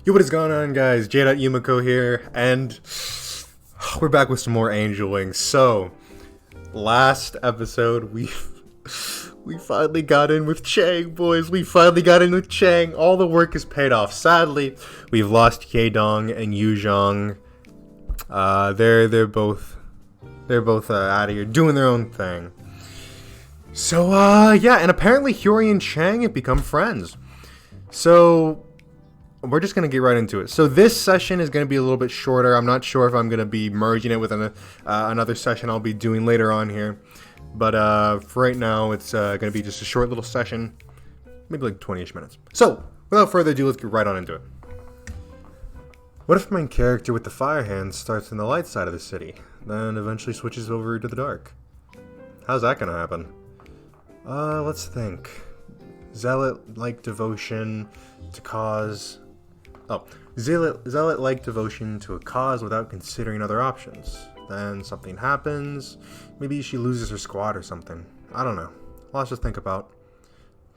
Yo, what is going on, guys? J.Yumeko here, and we're back with some more Angel Wings. So, last episode, we finally got in with Chang, boys. We finally got in with Chang. All the work is paid off. Sadly, we've lost Yedong and Yuzhong. They're both out of here doing their own thing. So, yeah, and apparently Hyori and Chang have become friends. So, we're just going to get right into it. So this session is going to be a little bit shorter. I'm not sure if I'm going to be merging it with another session I'll be doing later on here. But for right now, it's going to be just a short little session. Maybe like 20-ish minutes. So, without further ado, let's get right on into it. What if my character with the fire hand starts in the light side of the city, then eventually switches over to the dark? How's that going to happen? Let's think. Zealot-like devotion to cause... Zealot-like devotion to a cause without considering other options. Then something happens. Maybe she loses her squad or something. I don't know. Lots to think about.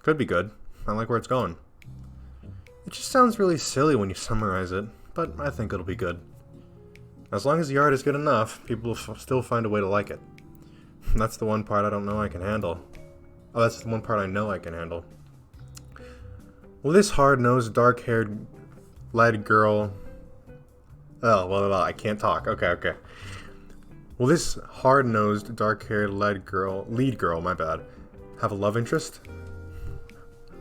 Could be good. I like where it's going. It just sounds really silly when you summarize it, but I think it'll be good. As long as the art is good enough, people will still find a way to like it. That's the one part I don't know I can handle. Oh, that's the one part I know I can handle. Will this hard-nosed, dark-haired lead girl... Oh, well, I can't talk. Okay. Will this hard-nosed, dark-haired lead girl, my bad, have a love interest?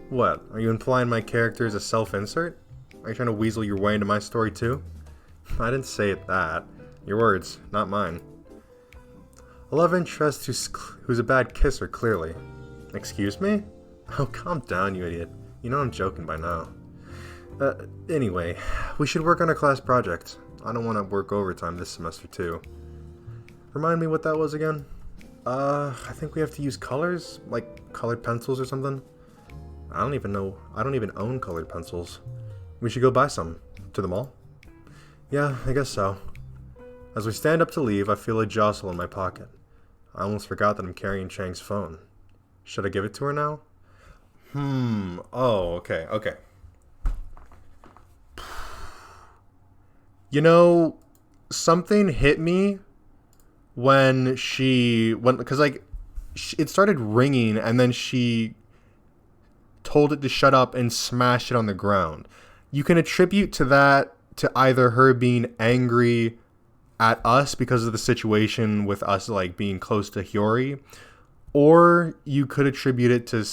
What? Are you implying my character is a self-insert? Are you trying to weasel your way into my story too? I didn't say it that. Your words, not mine. A love interest who's a bad kisser, clearly. Excuse me? Oh, calm down, you idiot. You know I'm joking by now. Anyway, we should work on a class project. I don't want to work overtime this semester too. Remind me what that was again? I think we have to use colors? Like colored pencils or something? I don't even own colored pencils. We should go buy some. To the mall? Yeah, I guess so. As we stand up to leave, I feel a jostle in my pocket. I almost forgot that I'm carrying Chang's phone. Should I give it to her now? Oh, okay. You know, something hit me because like, it started ringing and then she told it to shut up and smashed it on the ground. You can attribute to that to either her being angry at us because of the situation with us like being close to Hyori, or you could attribute it to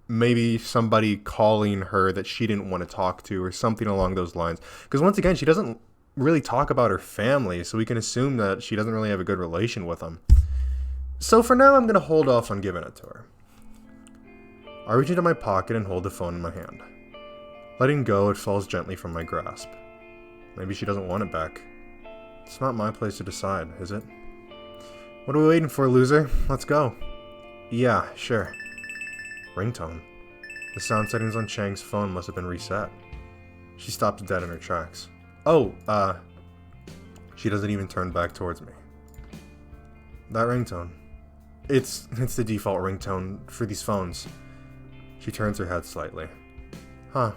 maybe somebody calling her that she didn't want to talk to or something along those lines. Because once again, she doesn't really talk about her family, so we can assume that she doesn't really have a good relation with them. So for now, I'm going to hold off on giving it to her. I reach into my pocket and hold the phone in my hand. Letting go, it falls gently from my grasp. Maybe she doesn't want it back. It's not my place to decide, is it? What are we waiting for, loser? Let's go. Yeah, sure. Ringtone. The sound settings on Chang's phone must have been reset. She stops dead in her tracks. Oh, she doesn't even turn back towards me. That ringtone. It's the default ringtone for these phones. She turns her head slightly. Huh.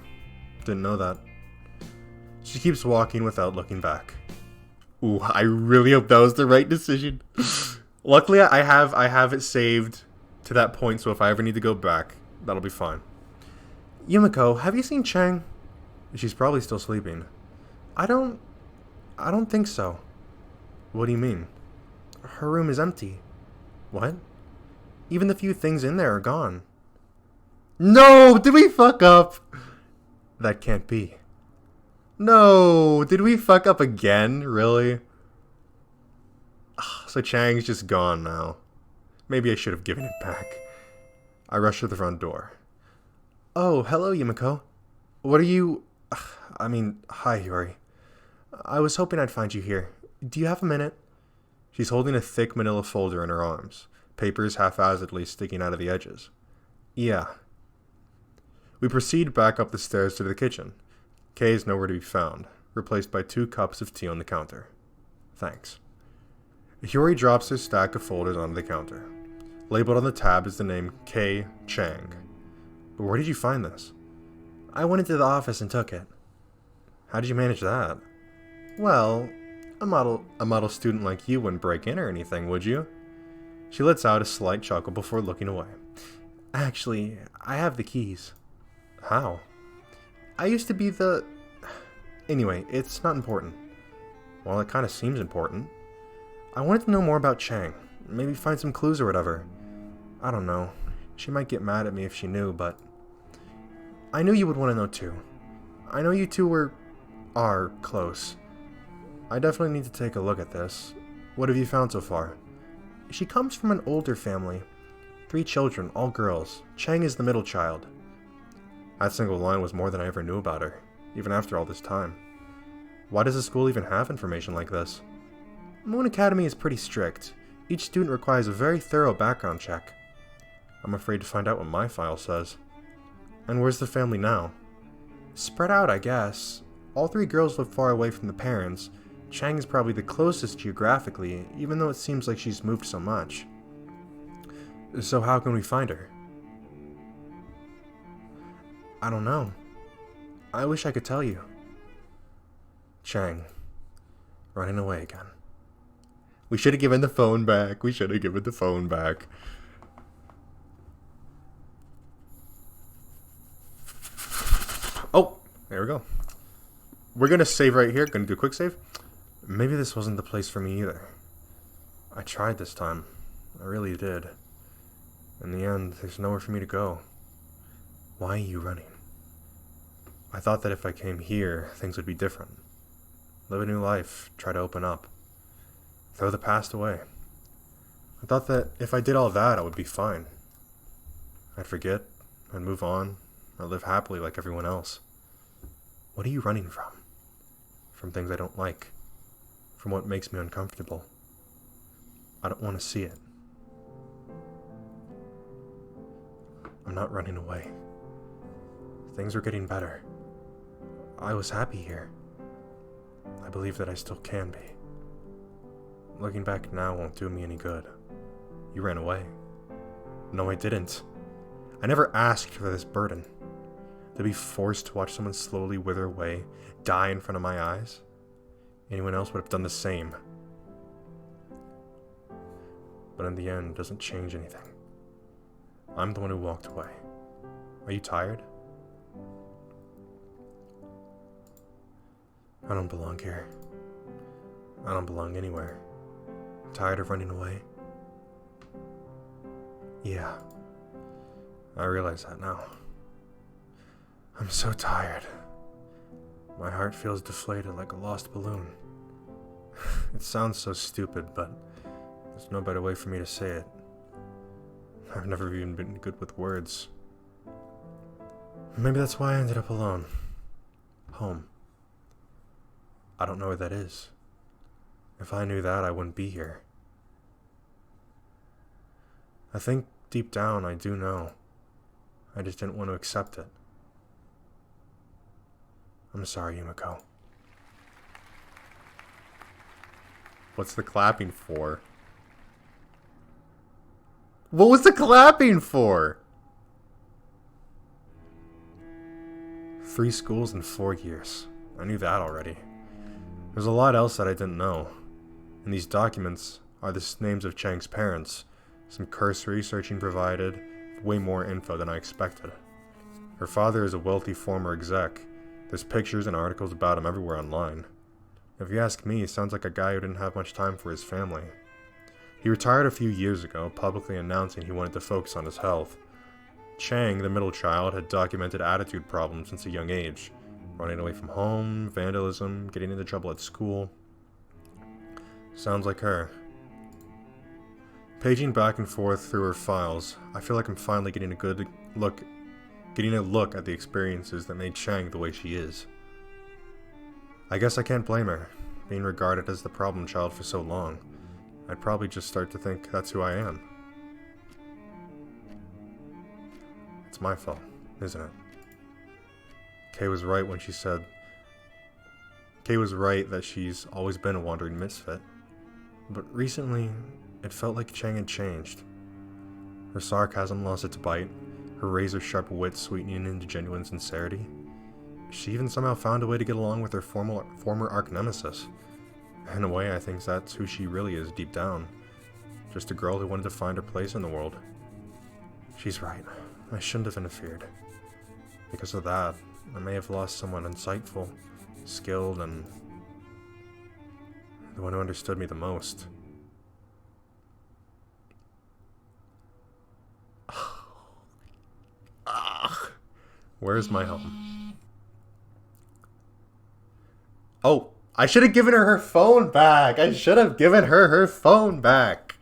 Didn't know that. She keeps walking without looking back. Ooh, I really hope that was the right decision. Luckily, I have it saved to that point, so if I ever need to go back, that'll be fine. Yumeko, have you seen Chang? She's probably still sleeping. I don't think so. What do you mean? Her room is empty. What? Even the few things in there are gone. No! Did we fuck up? That can't be. No! Did we fuck up again? Really? So Chang's just gone now. Maybe I should have given it back. I rush to the front door. Oh, hello, Yumeko. What are you... hi, Hyori. I was hoping I'd find you here. Do you have a minute? She's holding a thick manila folder in her arms, papers haphazardly sticking out of the edges. Yeah. We proceed back up the stairs to the kitchen. Kay is nowhere to be found, replaced by 2 cups of tea on the counter. Thanks. Hyori drops her stack of folders onto the counter. Labeled on the tab is the name K. Chang. But where did you find this? I went into the office and took it. How did you manage that? Well, a model student like you wouldn't break in or anything, would you? She lets out a slight chuckle before looking away. Actually, I have the keys. How? I used to be the... Anyway, it's not important. Well, it kind of seems important. I wanted to know more about Chang. Maybe find some clues or whatever. I don't know. She might get mad at me if she knew, but... I knew you would want to know too. I know you two are close. I definitely need to take a look at this. What have you found so far? She comes from an older family. 3 children, all girls. Chang is the middle child. That single line was more than I ever knew about her, even after all this time. Why does the school even have information like this? Moon Academy is pretty strict. Each student requires a very thorough background check. I'm afraid to find out what my file says. And where's the family now? Spread out, I guess. All 3 girls live far away from the parents. Chang is probably the closest geographically, even though it seems like she's moved so much. So how can we find her? I don't know. I wish I could tell you. Chang. Running away again. We should have given the phone back. Oh, there we go. We're going to save right here. Going to do a quick save. Maybe this wasn't the place for me either. I tried this time. I really did. In the end, there's nowhere for me to go. Why are you running? I thought that if I came here, things would be different. Live a new life. Try to open up. Throw the past away. I thought that if I did all that, I would be fine. I'd forget. I'd move on. I'd live happily like everyone else. What are you running from? From things I don't like. From what makes me uncomfortable. I don't want to see it. I'm not running away. Things were getting better. I was happy here. I believe that I still can be. Looking back now won't do me any good. You ran away. No, I didn't. I never asked for this burden. To be forced to watch someone slowly wither away, die in front of my eyes. Anyone else would have done the same. But in the end, it doesn't change anything. I'm the one who walked away. Are you tired? I don't belong here. I don't belong anywhere. Tired of running away? Yeah. I realize that now. I'm so tired. My heart feels deflated like a lost balloon. It sounds so stupid, but there's no better way for me to say it. I've never even been good with words. Maybe that's why I ended up alone. Home. I don't know where that is. If I knew that, I wouldn't be here. I think deep down I do know. I just didn't want to accept it. I'm sorry, Yumeko. What's the clapping for? What was the clapping for? 3 schools in 4 years. I knew that already. There's a lot else that I didn't know. In these documents are the names of Chang's parents, some cursory searching provided, way more info than I expected. Her father is a wealthy former exec. There's pictures and articles about him everywhere online. If you ask me, he sounds like a guy who didn't have much time for his family. He retired a few years ago, publicly announcing he wanted to focus on his health. Chang, the middle child, had documented attitude problems since a young age. Running away from home, vandalism, getting into trouble at school. Sounds like her. Paging back and forth through her files, I feel like I'm finally getting a look at the experiences that made Chang the way she is. I guess I can't blame her, being regarded as the problem child for so long. I'd probably just start to think that's who I am. It's my fault, isn't it? Kay was right when she said... Kay was right that she's always been a wandering misfit. But recently, it felt like Chang had changed. Her sarcasm lost its bite, her razor-sharp wit sweetening into genuine sincerity. She even somehow found a way to get along with her former arch-nemesis. In a way, I think that's who she really is deep down. Just a girl who wanted to find her place in the world. She's right. I shouldn't have interfered. Because of that, I may have lost someone insightful, skilled, and the one who understood me the most. Where's my home? Oh, I should have given her her phone back. I should have given her her phone back.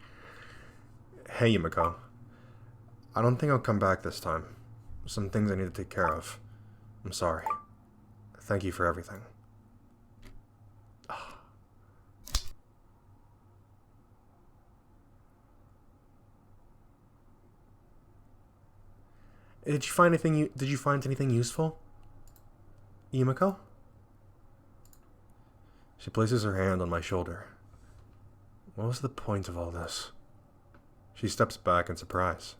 Hey, Yumeko. I don't think I'll come back this time. Some things I need to take care of. I'm sorry. Thank you for everything. Did you find anything useful? Yumeko? She places her hand on my shoulder. What was the point of all this? She steps back in surprise.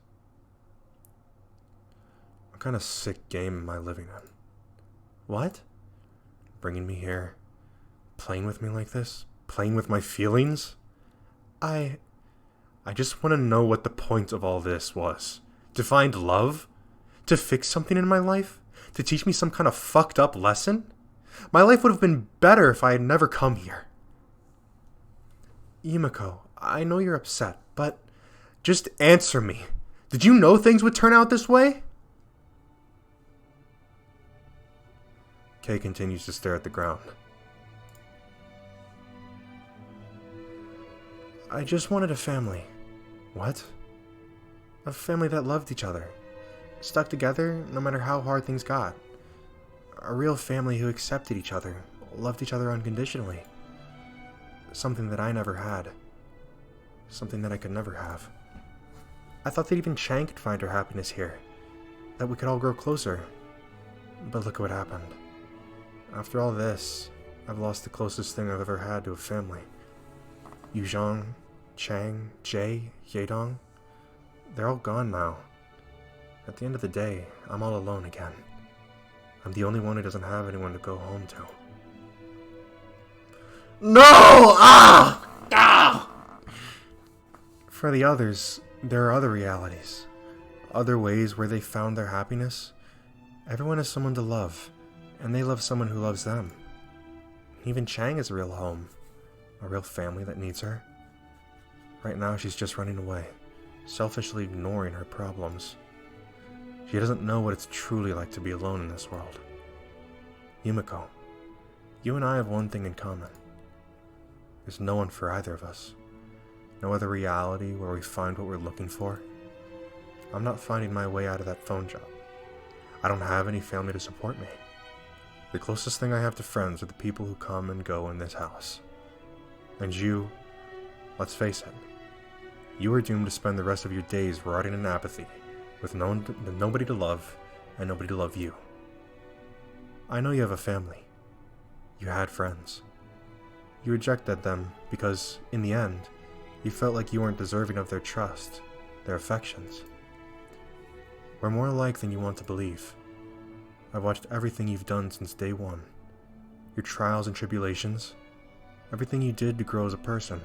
What kind of sick game am I living in? What? Bringing me here? Playing with me like this? Playing with my feelings? I just want to know what the point of all this was. To find love? To fix something in my life? To teach me some kind of fucked up lesson? My life would have been better if I had never come here. Yumeko, I know you're upset, but just answer me. Did you know things would turn out this way? Kay continues to stare at the ground. I just wanted a family. What? A family that loved each other. Stuck together no matter how hard things got. A real family who accepted each other, loved each other unconditionally. Something that I never had. Something that I could never have. I thought that even Chang could find her happiness here. That we could all grow closer. But look what happened. After all this, I've lost the closest thing I've ever had to a family. Yuzhong, Chang, Jay, Yedong, they're all gone now. At the end of the day, I'm all alone again. I'm the only one who doesn't have anyone to go home to. No! Ah! Ah! For the others, there are other realities. Other ways where they found their happiness. Everyone has someone to love, and they love someone who loves them. Even Chang has a real home. A real family that needs her. Right now she's just running away, selfishly ignoring her problems. She doesn't know what it's truly like to be alone in this world. Yumeko, you and I have one thing in common. There's no one for either of us. No other reality where we find what we're looking for. I'm not finding my way out of that phone job. I don't have any family to support me. The closest thing I have to friends are the people who come and go in this house. And you, let's face it, you are doomed to spend the rest of your days rotting in apathy, with nobody to love, and nobody to love you. I know you have a family. You had friends. You rejected them because, in the end, you felt like you weren't deserving of their trust, their affections. We're more alike than you want to believe. I've watched everything you've done since day one. Your trials and tribulations, everything you did to grow as a person,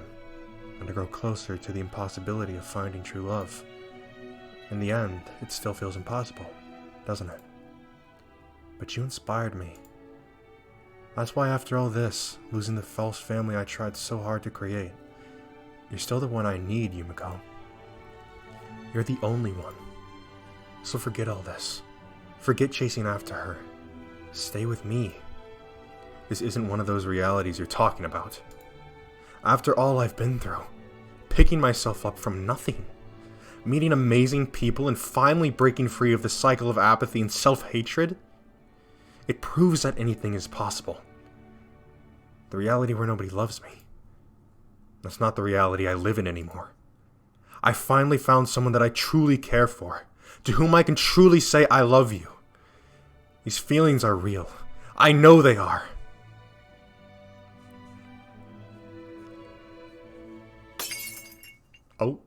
and to grow closer to the impossibility of finding true love. In the end, it still feels impossible, doesn't it? But you inspired me. That's why after all this, losing the false family I tried so hard to create, you're still the one I need, Yumeko. You're the only one. So forget all this. Forget chasing after her. Stay with me. This isn't one of those realities you're talking about. After all I've been through, picking myself up from nothing, meeting amazing people, and finally breaking free of the cycle of apathy and self-hatred, it proves that anything is possible. The reality where nobody loves me, that's not the reality I live in anymore. I finally found someone that I truly care for, to whom I can truly say I love you. These feelings are real. I know they are. Oh.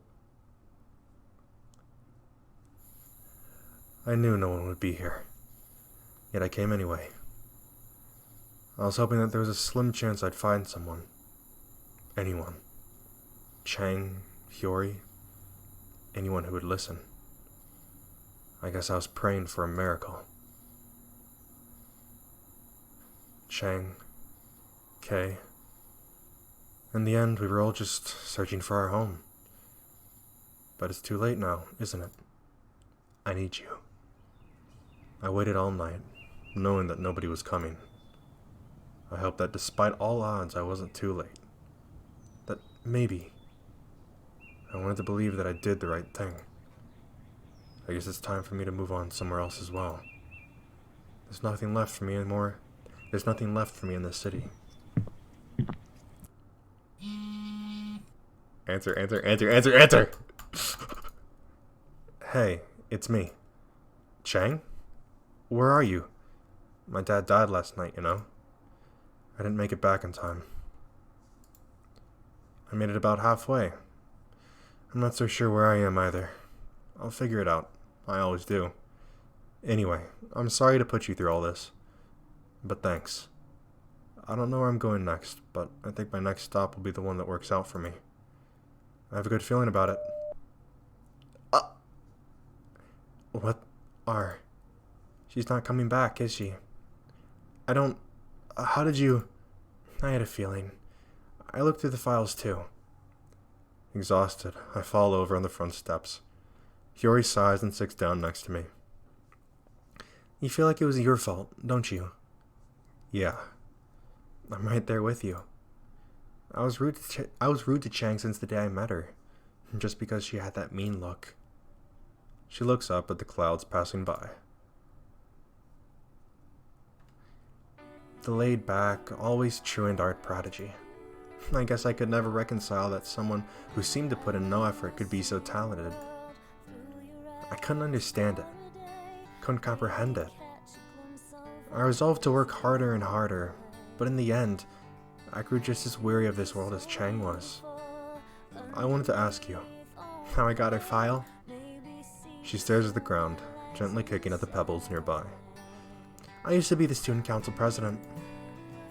I knew no one would be here. Yet I came anyway, I was hoping that there was a slim chance I'd find someone. Anyone. Chang, Hiyori, anyone who would listen. I guess I was praying for a miracle. Chang, Kay. In the end, we were all just searching for our home. But it's too late now, isn't it? I need you. I waited all night, knowing that nobody was coming. I hoped that despite all odds, I wasn't too late. That maybe. I wanted to believe that I did the right thing. I guess it's time for me to move on somewhere else as well. There's nothing left for me anymore. There's nothing left for me in this city. Answer! Hey, it's me. Chang? Where are you? My dad died last night, you know? I didn't make it back in time. I made it about halfway. I'm not so sure where I am either. I'll figure it out. I always do. Anyway, I'm sorry to put you through all this. But thanks. I don't know where I'm going next, but I think my next stop will be the one that works out for me. I have a good feeling about it. What are... She's not coming back, is she? I don't... How did you... I had a feeling. I looked through the files too. Exhausted, I fall over on the front steps. Hiyori sighs and sits down next to me. You feel like it was your fault, don't you? Yeah. I'm right there with you. I was rude to Chang since the day I met her, just because she had that mean look. She looks up at the clouds passing by. The laid-back, always truant art prodigy. I guess I could never reconcile that someone who seemed to put in no effort could be so talented. I couldn't understand it. Couldn't comprehend it. I resolved to work harder and harder, but in the end, I grew just as weary of this world as Chang was. I wanted to ask you, how I got her file? She stares at the ground, gently kicking at the pebbles nearby. I used to be the student council president,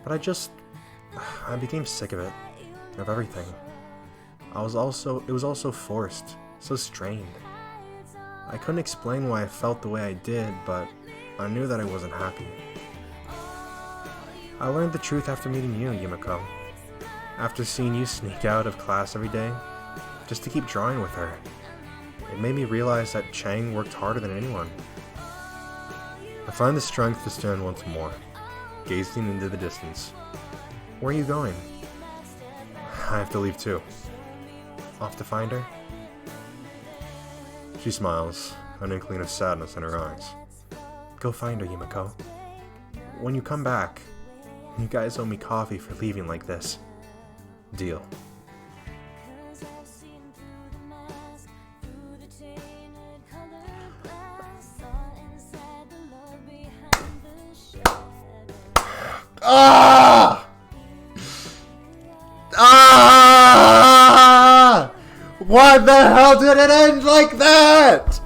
but I became sick of it, of everything. It was all so forced, so strained. I couldn't explain why I felt the way I did, but I knew that I wasn't happy. I learned the truth after meeting you, Yumeko. After seeing you sneak out of class every day, just to keep drawing with her. It made me realize that Chang worked harder than anyone. I find the strength to stand once more, gazing into the distance. Where are you going? I have to leave too. Off to find her? She smiles, an inkling of sadness in her eyes. Go find her, Yumeko. When you come back, you guys owe me coffee for leaving like this. Deal. Ah! Ah! Why the hell did it end like that?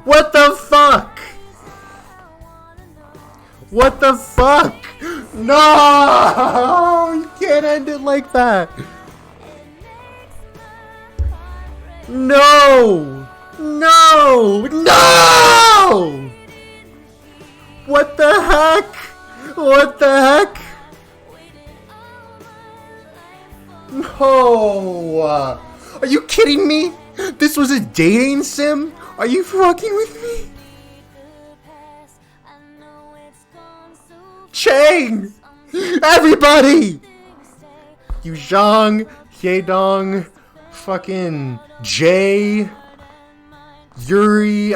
What the fuck? What the fuck? No! You can't end it like that. No! No! No! What the heck? What the heck? No! Are you kidding me? This was a dating sim? Are you fucking with me? Chang! Everybody! Yuzhang, Hyedong, fucking Jay, Yuri,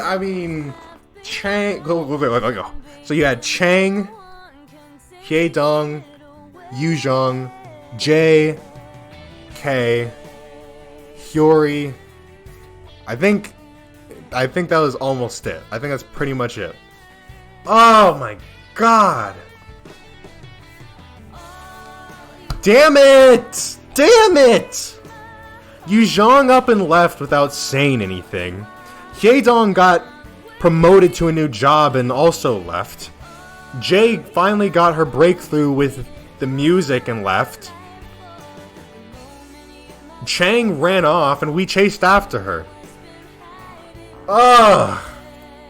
Chang. Go. So you had Chang, Hyedong, Yuzhang, Jay, Kay, Hiyori. I think that was almost it. I think that's pretty much it. Oh my god. Damn it! Damn it! Yuzhang up and left without saying anything. Hyedong got promoted to a new job and also left. Jay finally got her breakthrough with the music and left. Chang ran off and we chased after her. Ugh.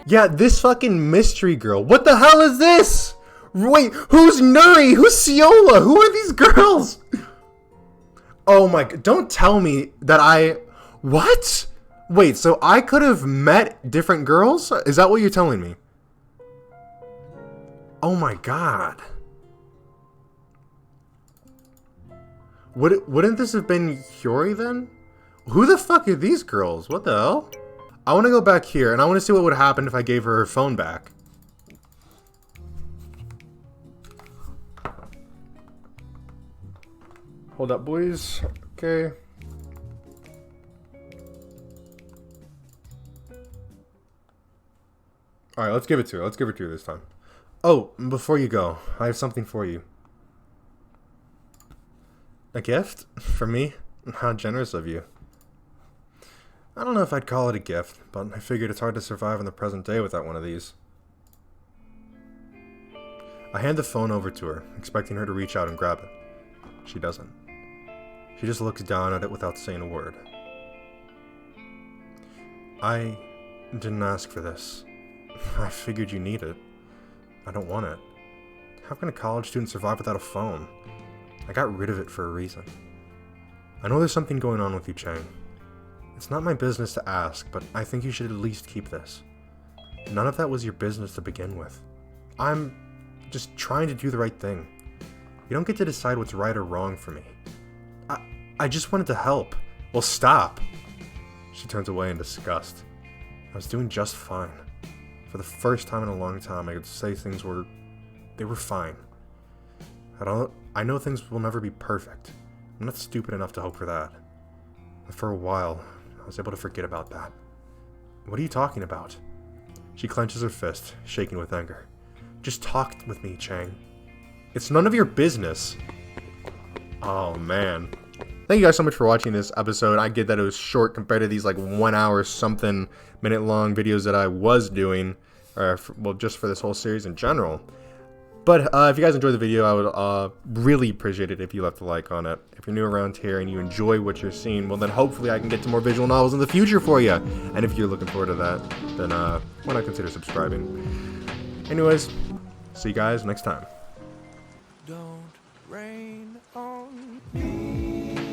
Yeah, this fucking mystery girl. What the hell is this? Wait, who's Nuri? Who's Ciola? Who are these girls? Oh my god, don't tell me that What? Wait, so I could have met different girls? Is that what you're telling me? Oh my god. Wouldn't this have been Hyori then? Who the fuck are these girls? What the hell? I want to go back here and I want to see what would happen if I gave her phone back. Hold up, boys. Okay. Alright, let's give it to her. Let's give it to her this time. Oh, before you go, I have something for you. A gift? For me? How generous of you. I don't know if I'd call it a gift, but I figured it's hard to survive in the present day without one of these. I hand the phone over to her, expecting her to reach out and grab it. She doesn't. She just looks down at it without saying a word. I didn't ask for this. I figured you need it. I don't want it. How can a college student survive without a phone? I got rid of it for a reason. I know there's something going on with you, Chang. It's not my business to ask, but I think you should at least keep this. None of that was your business to begin with. I'm just trying to do the right thing. You don't get to decide what's right or wrong for me. I just wanted to help. Well, stop. She turns away in disgust. I was doing just fine. For the first time in a long time, I could say they were fine. I know things will never be perfect. I'm not stupid enough to hope for that. But for a while, I was able to forget about that. What are you talking about? She clenches her fist, shaking with anger. Just talk with me, Chang. It's none of your business. Oh, man. Thank you guys so much for watching this episode. I get that it was short compared to these like 1 hour something minute long videos that I was doing. Well, just for this whole series in general. But if you guys enjoyed the video, I would really appreciate it if you left a like on it. If you're new around here and you enjoy what you're seeing, well then hopefully I can get to more visual novels in the future for you. And if you're looking forward to that, then why not consider subscribing? Anyways, see you guys next time. Don't rain on me.